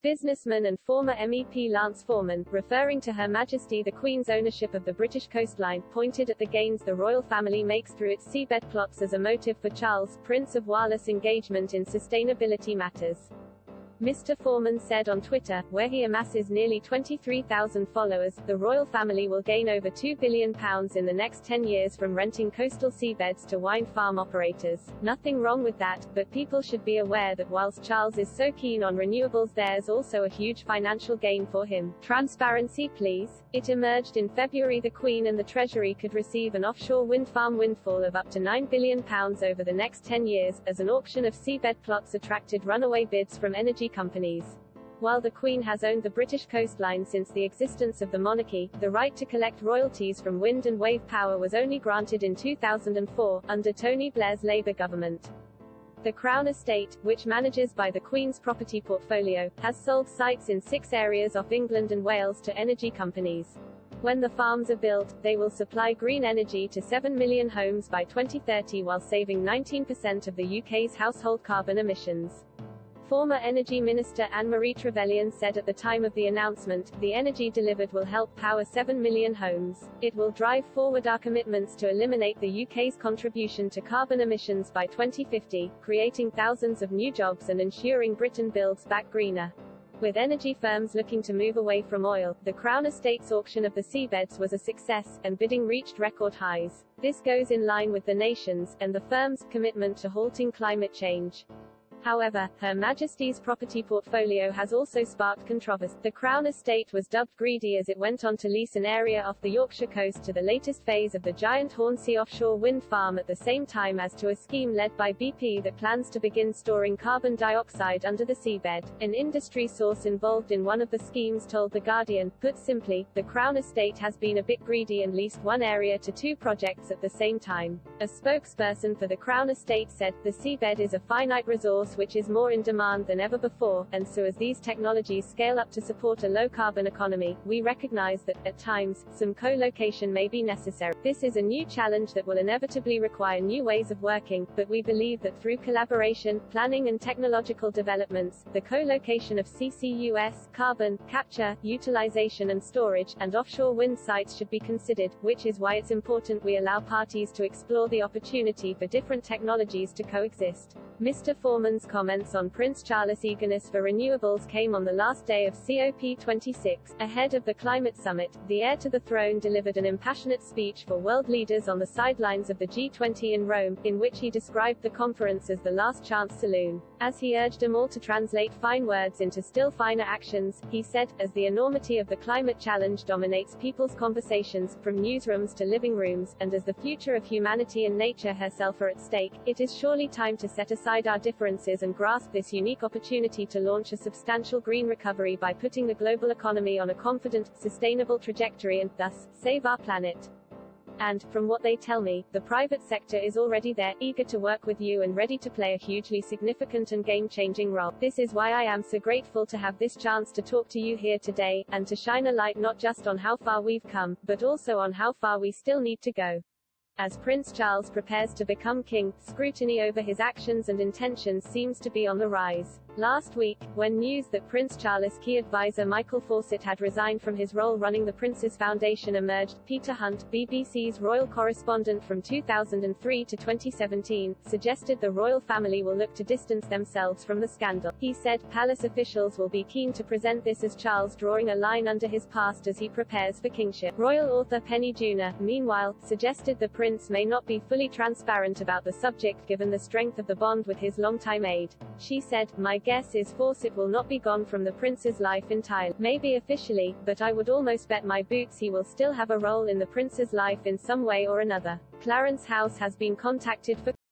Businessman and former MEP Lance Foreman, referring to Her Majesty the Queen's ownership of the British coastline, pointed at the gains the royal family makes through its seabed plots as a motive for Charles, Prince of Wales' engagement in sustainability matters. Mr. Foreman said on Twitter, where he amasses nearly 23,000 followers, the royal family will gain over £2 billion in the next 10 years from renting coastal seabeds to wine farm operators. Nothing wrong with that, but people should be aware that whilst Charles is so keen on renewables, there's also a huge financial gain for him. Transparency please. It emerged in February the Queen and the Treasury could receive an offshore wind farm windfall of up to £9 billion over the next 10 years, as an auction of seabed plots attracted runaway bids from energy companies. While the Queen has owned the British coastline since the existence of the monarchy, the right to collect royalties from wind and wave power was only granted in 2004, under Tony Blair's Labour government. The Crown Estate, which manages by the Queen's property portfolio, has sold sites in 6 areas off England and Wales to energy companies. When the farms are built, they will supply green energy to 7 million homes by 2030 while saving 19% of the UK's household carbon emissions. Former Energy Minister Anne-Marie Trevelyan said at the time of the announcement, the energy delivered will help power 7 million homes. It will drive forward our commitments to eliminate the UK's contribution to carbon emissions by 2050, creating thousands of new jobs and ensuring Britain builds back greener. With energy firms looking to move away from oil, the Crown Estate's auction of the seabeds was a success, and bidding reached record highs. This goes in line with the nation's, and the firm's, commitment to halting climate change. However, Her Majesty's property portfolio has also sparked controversy. The Crown Estate was dubbed greedy as it went on to lease an area off the Yorkshire coast to the latest phase of the giant Hornsea offshore wind farm at the same time as to a scheme led by BP that plans to begin storing carbon dioxide under the seabed. An industry source involved in one of the schemes told The Guardian, put simply, the Crown Estate has been a bit greedy and leased one area to 2 projects at the same time. A spokesperson for the Crown Estate said, the seabed is a finite resource which is more in demand than ever before, and so as these technologies scale up to support a low-carbon economy, we recognize that, at times, some co-location may be necessary. This is a new challenge that will inevitably require new ways of working, but we believe that through collaboration, planning and technological developments, the co-location of CCUS, carbon capture, utilization and storage, and offshore wind sites should be considered, which is why it's important we allow parties to explore the opportunity for different technologies to coexist. Mr. Foreman's comments on Prince Charles' eagerness for renewables came on the last day of COP26. Ahead of the climate summit, the heir to the throne delivered an impassionate speech for world leaders on the sidelines of the G20 in Rome, in which he described the conference as the last chance saloon. As he urged them all to translate fine words into still finer actions, he said, as the enormity of the climate challenge dominates people's conversations, from newsrooms to living rooms, and as the future of humanity and nature herself are at stake, it is surely time to set aside our differences and grasp this unique opportunity to launch a substantial green recovery by putting the global economy on a confident, sustainable trajectory and, thus, save our planet. And, from what they tell me, the private sector is already there, eager to work with you and ready to play a hugely significant and game-changing role. This is why I am so grateful to have this chance to talk to you here today, and to shine a light not just on how far we've come, but also on how far we still need to go. As Prince Charles prepares to become king, scrutiny over his actions and intentions seems to be on the rise. Last week, when news that Prince Charles' key advisor Michael Fawcett had resigned from his role running the Prince's Foundation emerged, Peter Hunt, BBC's royal correspondent from 2003 to 2017, suggested the royal family will look to distance themselves from the scandal. He said, palace officials will be keen to present this as Charles drawing a line under his past as he prepares for kingship. Royal author Penny Junor, meanwhile, suggested the Prince may not be fully transparent about the subject given the strength of the bond with his longtime aide. She said, my guess is Fawcett will not be gone from the Prince's life entirely. Maybe officially, but I would almost bet my boots he will still have a role in the Prince's life in some way or another. Clarence House has been contacted for